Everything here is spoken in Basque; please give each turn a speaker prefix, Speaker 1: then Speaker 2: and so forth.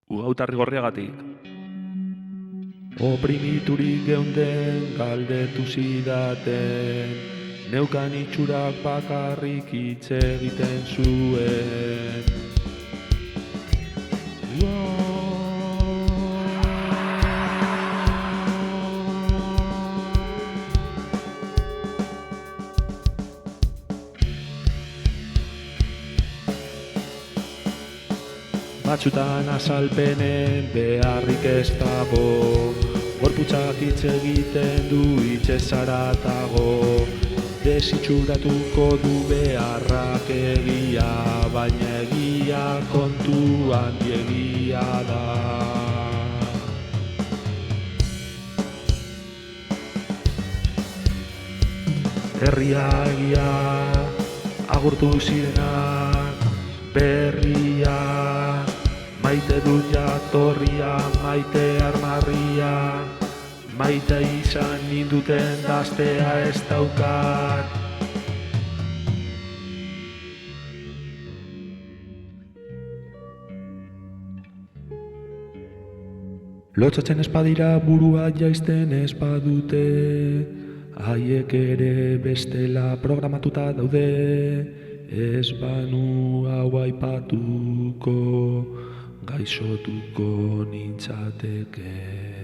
Speaker 1: Ugautarri gorriagatik. Oprimiturik geunden galdetu zidaten, neukan itxurak bakarrik hitz egiten zuen. Batzutan azalpenen beharrik ez dago, gorputzak hitz egiten du hitzez haratago. Desitxuratuko du beharrak egia, baina egia kontu handiegia da. Herria egia, agurtu zirenak, berria, maite dut jatorria, maite armarria, maite izan ninduten daztea ez daukat. Lotsatzen espadira burua jaisten espadute, haiek ere bestela programatuta daude, ez banu hau aipatuko, gaixotuko nintzateke.